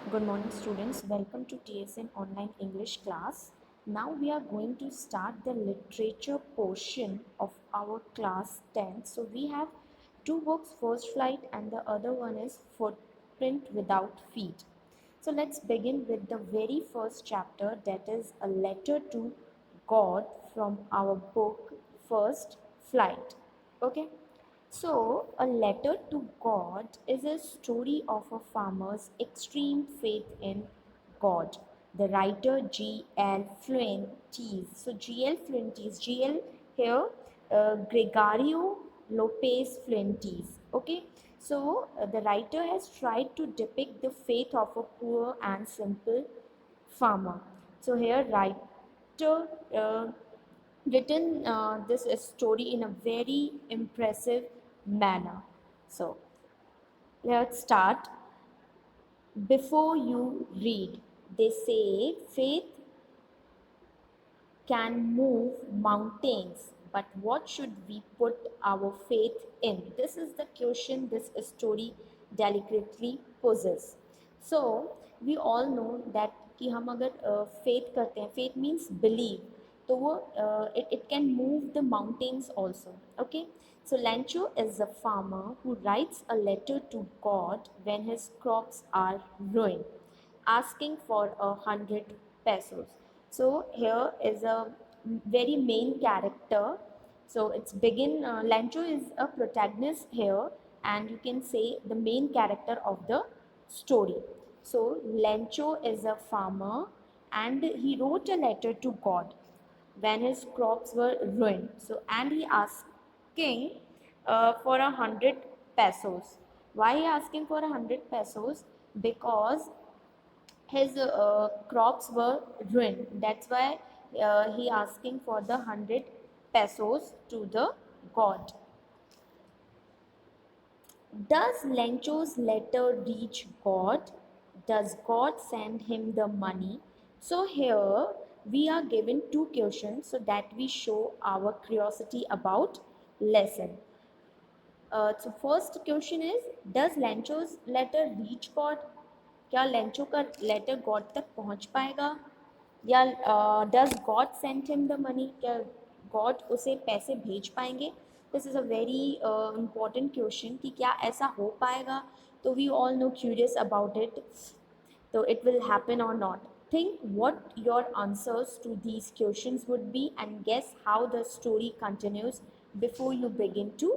Good morning, students. Welcome to TSN Online English class. Now we are going to start the literature portion of our class 10. So we have two books, First Flight and the other one is Footprint Without Feet. So let's begin with the very first chapter, that is a letter to God from our book First Flight. Okay. So, a letter to God is a story of a farmer's extreme faith in God. The writer G.L. Fuentes. So, G.L. Fuentes, G.L. here, Gregorio Lopez Fuentes. Okay, so the writer has tried to depict the faith of a poor and simple farmer. So, here, writer written this story in a very impressive manner. So let's start. Before you read, they say faith can move mountains, but what should we put our faith in? This is the question this story delicately poses. So we all know that कि हम अगर faith करते हैं, faith means believe, तो वो it can move the mountains also. Okay, so Lancho is a farmer who writes a letter to God when his crops are ruined, asking for 100 pesos. So here is a very main character. So it's begin. Lancho is a protagonist here, and you can say the main character of the story. So Lancho is a farmer, and he wrote a letter to God when his crops were ruined. So and he asking for 100 pesos. Why he asking for 100 pesos? Because his crops were ruined. That's why he asking for the 100 pesos to the god. Does Lencho's letter reach God? Does God send him the money? So here we are given two questions so that we show our curiosity about lesson. So first question is, does Lencho's letter reach God? क्या Lencho का letter God तक पहुंच पाएगा, या does God send him the money, क्या God उसे पैसे भेज पाएंगे? This is a very important question कि क्या ऐसा हो पाएगा. तो we all know curious about it. So it will happen or not. Think what your answers to these questions would be and guess how the story continues before you begin to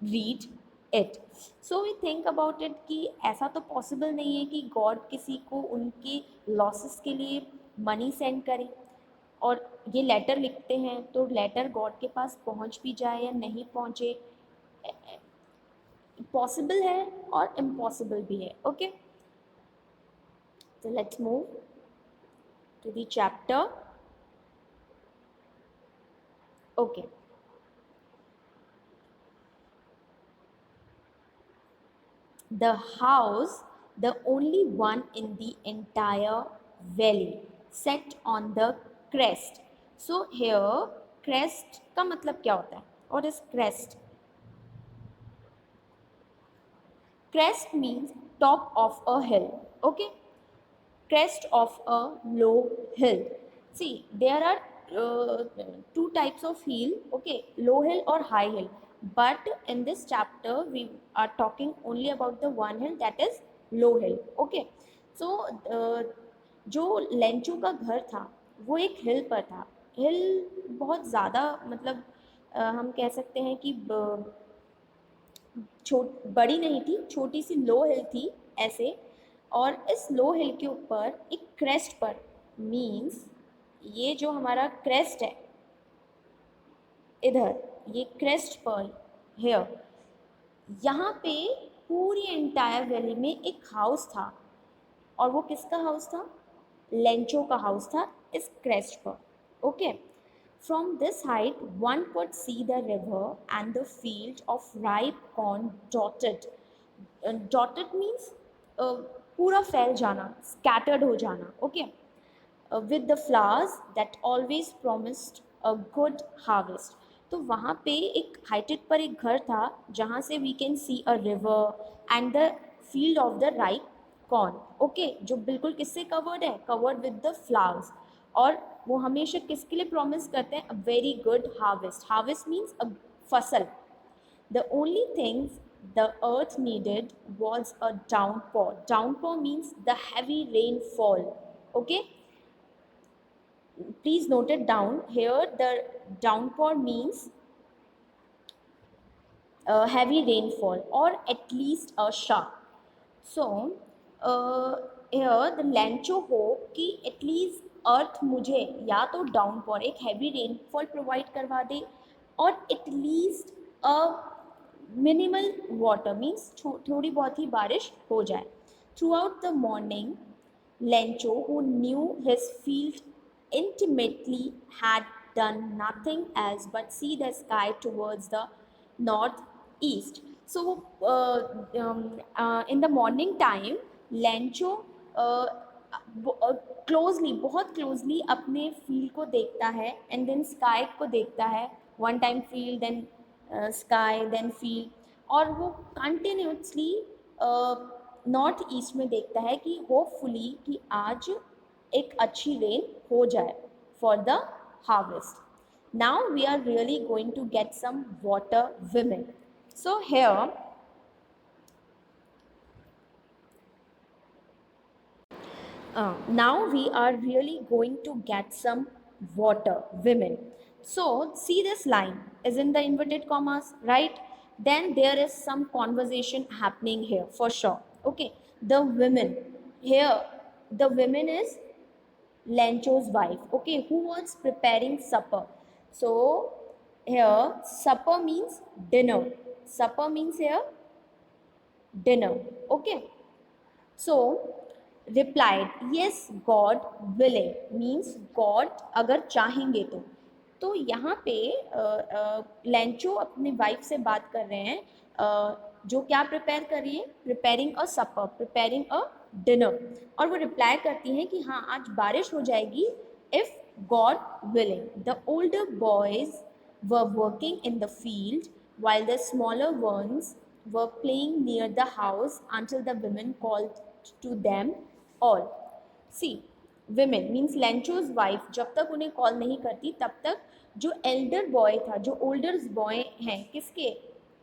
read it. So we think about it कि ऐसा तो possible नहीं है कि God किसी को उनके losses के लिए money send करे, और ये लेटर लिखते हैं तो लेटर गॉड के पास पहुंच भी जाए या नहीं पहुंचे, पॉसिबल है और इम्पॉसिबल भी है. Okay, so let's move to the chapter. Okay. The house, the only one in the entire valley, set on the crest. So here crest का मतलब क्या होता है? What is crest? Crest means top of a hill. Okay, crest of a low hill. See, there are two types of hill, okay, low hill or high hill. But in this chapter, we are talking only about the one hill, that is low hill. Okay, so जो Lencho का घर था वो एक हिल पर था. हिल बहुत ज़्यादा मतलब हम कह सकते हैं कि बड़ी नहीं थी, छोटी सी लो हिल थी ऐसे. और इस लो हिल के ऊपर एक क्रेस्ट पर, मीन्स ये जो हमारा क्रेस्ट है इधर, ये क्रेस्ट पर हेयर, यहाँ पे पूरी एंटायर वैली में एक हाउस था. और वो किसका हाउस था? लेंचो का हाउस था इस क्रेस्ट पर. Okay, from this height one could see the river and the field of ripe corn dotted. Dotted means पूरा फैल जाना, स्कैटर्ड हो जाना. Okay, with the flowers that always promised a good harvest. तो वहाँ पे एक हाइटेड पर एक घर था जहाँ से we can see a river and the field of the ripe corn, okay, जो बिल्कुल किससे कवर्ड है, कवर्ड विद द फ्लावर्स, और वो हमेशा किसके लिए प्रॉमिस करते हैं, a very good harvest, harvest means अ फसल. The only things the earth needed was a downpour. Downpour means the heavy rainfall. Okay, please note it down. Here, the downpour means heavy rainfall or at least a shower. So, here the Lancho hope कि at least अर्थ मुझे या तो डाउनपॉर एक heavy rainfall provide करवा दे, और at least a minimal water means थोड़ी बहुत ही बारिश हो जाए. Through out the morning, Lencho, who knew his field intimately, had done nothing else but see the sky towards the northeast. So, in the morning time, Lencho closely, बहुत closely अपने field को देखता है, एंड देन स्काई को देखता है. One time field, then sky, then field, और वो कंटिन्यूसली नॉर्थ ईस्ट में देखता है कि होपफुली कि आज एक अच्छी रेन हो जाए for the harvest. Now we are really going to get some water women. So here now we are really going to get some water women. So see, this line is in the inverted commas, right? Then there is some conversation happening here for sure. Okay, the women here, the women is Lencho's wife, okay, who was preparing supper. So here supper means dinner, supper means here dinner, okay. So replied, yes, God willing means God अगर चाहेंगे तो यहाँ पे Lencho अपने wife से बात कर रहे हैं, जो क्या प्रिपेयर कर रही है, preparing a supper, preparing a dinner, और वो रिप्लाई करती हैं कि हाँ आज बारिश हो जाएगी if God willing. The older boys were working in the field while the smaller ones were playing near the house until the women called to them all. See, women means Lencho's wife जब तक उन्हें call नहीं करती तब तक जो Elder boy था, जो ओल्डर बॉय हैं किसके,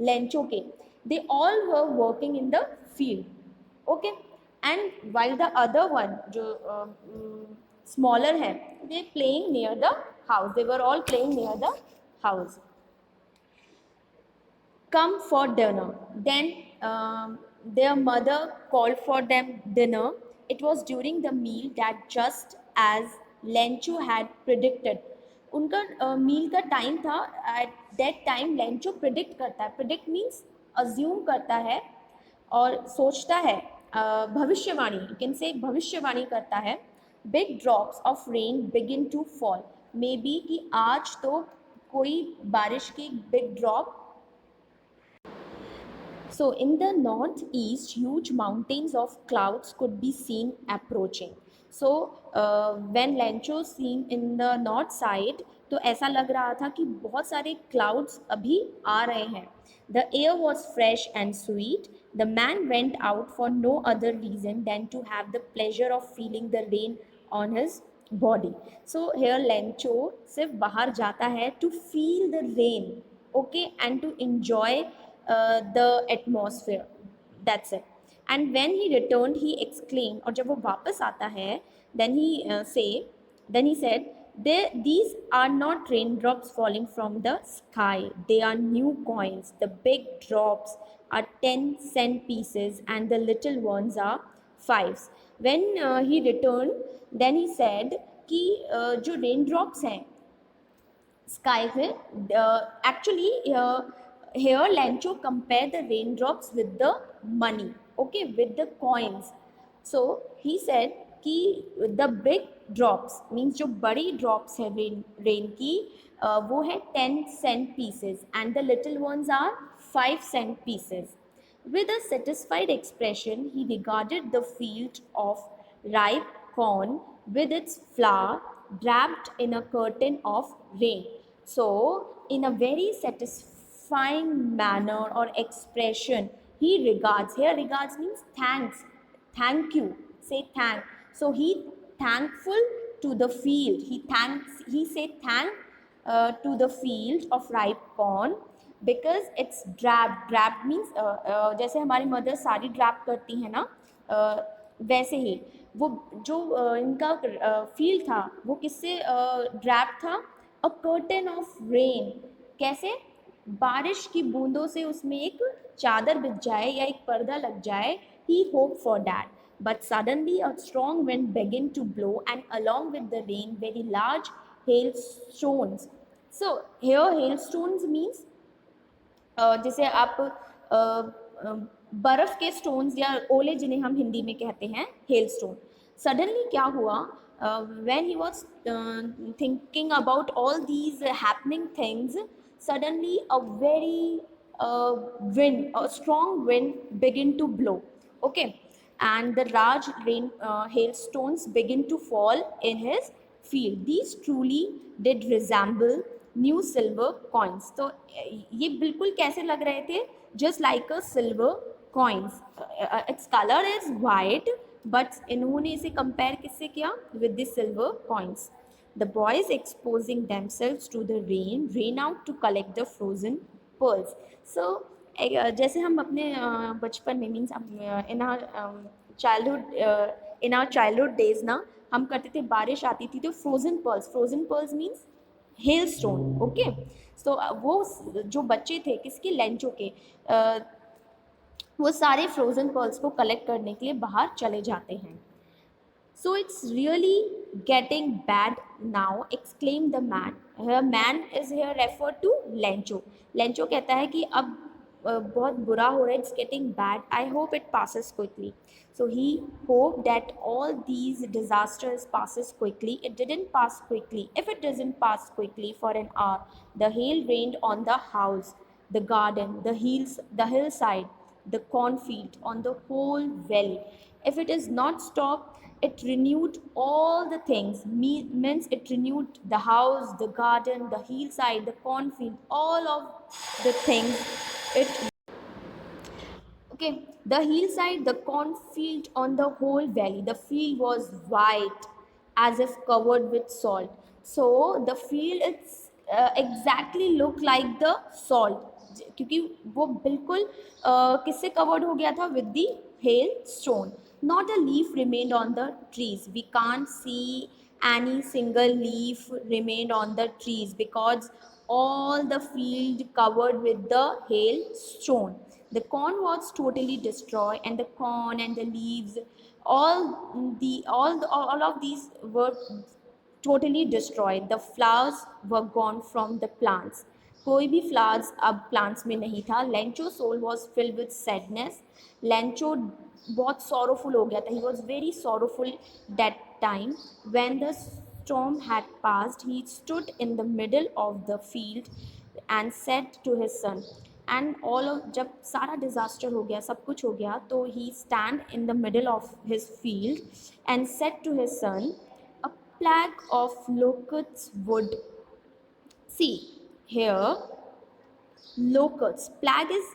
लेंचो के, they all were working in the field, okay, and while the other one जो स्मॉलर है, they playing near the house, they were all playing near the house. Come for dinner. Then their mother called for them dinner. It was during the meal that just as Lencho had predicted. उनका मील का time था. At that time Lencho predict करता है, predict means assume करता है और सोचता है, भविष्यवाणी, यू कैन से भविष्यवाणी करता है. Big drops of rain begin to fall, maybe कि आज तो कोई बारिश की big drop. So in the northeast, huge mountains of clouds could be seen approaching. So when Lencho seen in the north side, तो ऐसा लग रहा था कि बहुत सारे clouds अभी आ रहे हैं. The air was fresh and sweet. The man went out for no other reason than to have the pleasure of feeling the rain on his body. So here Lencho सिर्फ बाहर जाता है to feel the rain, okay, and to enjoy the atmosphere. That's it. And when he returned, he exclaimed, और जब वो वापस आता है, then he said, these are not raindrops falling from the sky. They are new coins. The big drops are 10-cent pieces, and the little ones are fives. When he returned, then he said कि जो raindrops हैं sky से, actually here Lencho compare the raindrops with the money, okay, with the coins. So he said कि the big drops means जो बड़ी drops है rain की, वो है 10-cent pieces, and the little ones are 5-cent pieces. With a satisfied expression, he regarded the field of ripe corn with its flour wrapped in a curtain of rain. So, in a very satisfying manner or expression, he regards, here regards means thanks, thank you, say thank. So he thankful to the field, he say thank to the field of ripe corn because it's drab means जैसे हमारी mother sari ड्रैप करती है ना, वैसे ही वो जो इनका field था वो किससे ड्रैप था, अ कर्टन ऑफ रेन, कैसे, बारिश की बूंदों से उसमें एक चादर बिछ जाए या एक पर्दा लग जाए, he hoped for that. But suddenly a strong wind began to blow, and along with the rain, very large hailstones. So here hailstones means जैसे आप बर्फ़ के स्टोन्स या ओले जिन्हें हम हिंदी में कहते हैं हेल स्टोन। सडनली क्या हुआ, when he was thinking about all these happening things, suddenly a very wind, a strong wind begin to blow. Okay, and the large rain hailstones begin to fall in his field. These truly did resemble new silver coins. तो ये बिल्कुल कैसे लग रहे थे, just like a silver coins, it's colour is white, but इन्होंने इसे compare किससे किया, with the silver coins. The boys exposing themselves to the rain out to collect the frozen pearls. So जैसे हम अपने बचपन में means in our childhood days ना, हम करते थे, बारिश आती थी तो frozen pearls means hello stone. Okay, सो वो जो बच्चे थे किसके, लेंचो के, वो सारे फ्रोजन पर्ल्स को कलेक्ट करने के लिए बाहर चले जाते हैं। So it's really getting bad now, exclaim the man. Man is here refer to Lencho. Lencho कहता है कि अब बहुत बुरा हो रहा है, it's getting bad, I hope it passes quickly. So he hoped that all these disasters passes quickly. It didn't pass quickly. If it doesn't pass quickly for an hour, the hail rained on the house, the garden, the hillside, the cornfield, on the whole valley. If it is not stopped, it renewed all the things. Means it renewed the house, the garden, the hillside, the cornfield, all of the things. It Okay, the hillside, the cornfield, on the whole valley. The field was white, as if covered with salt. So the field it's exactly look like the salt, क्योंकि वो बिल्कुल किससे covered हो गया था, with the hailstone. Not a leaf remained on the trees. We can't see any single leaf remained on the trees because all the field covered with the hailstone. The corn was totally destroyed, and the corn and the leaves, all of these were totally destroyed. The flowers were gone from the plants. कोई भी flowers अब plants में नहीं था. Lencho soul was filled with sadness. Lencho बहुत sorrowful हो गया था. He was very sorrowful that time. When the storm had passed, he stood in the middle of the field and said to his son, and all of, जब सारा disaster हो गया, सब कुछ हो गया, तो he stand in the middle of his field and said to his son, a plague of locusts would see here. Locusts, plague is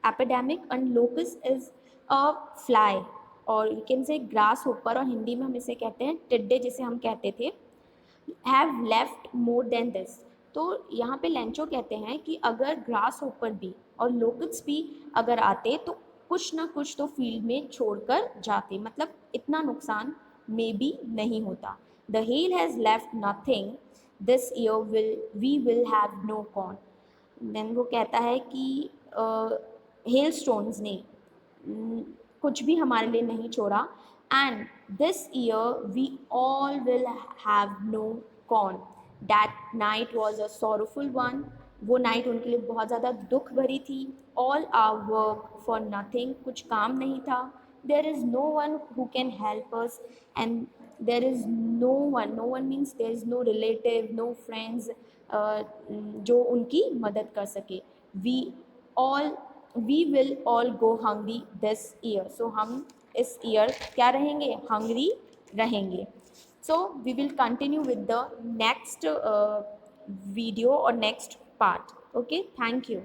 epidemic and locust is a fly, और यू कैन से grasshopper, और हिंदी में हम इसे कहते हैं टिड्डे, जिसे हम कहते थे, have left more than this. तो यहाँ पे लेंचो कहते हैं कि अगर ग्रास होपर भी और लोकट्स भी अगर आते तो कुछ ना कुछ तो फील्ड में छोड़कर जाते, मतलब इतना नुकसान में भी नहीं होता. The hail has left nothing this year, we will have no corn. Then वो कहता है कि हेल स्टोन्स ने कुछ भी हमारे लिए नहीं छोड़ा, and this year we all will have no corn. That night was a sorrowful one. वो नाइट उनके लिए बहुत ज़्यादा दुख भरी थी. All our work for nothing, कुछ काम नहीं था. There is no one who can help us, and there is no one means there is no relative, no friends जो उनकी मदद कर सके. We will all go hungry this year. So हम इस ईयर क्या रहेंगे, hungry रहेंगे. So we will continue with the next video or next part. Okay, thank you.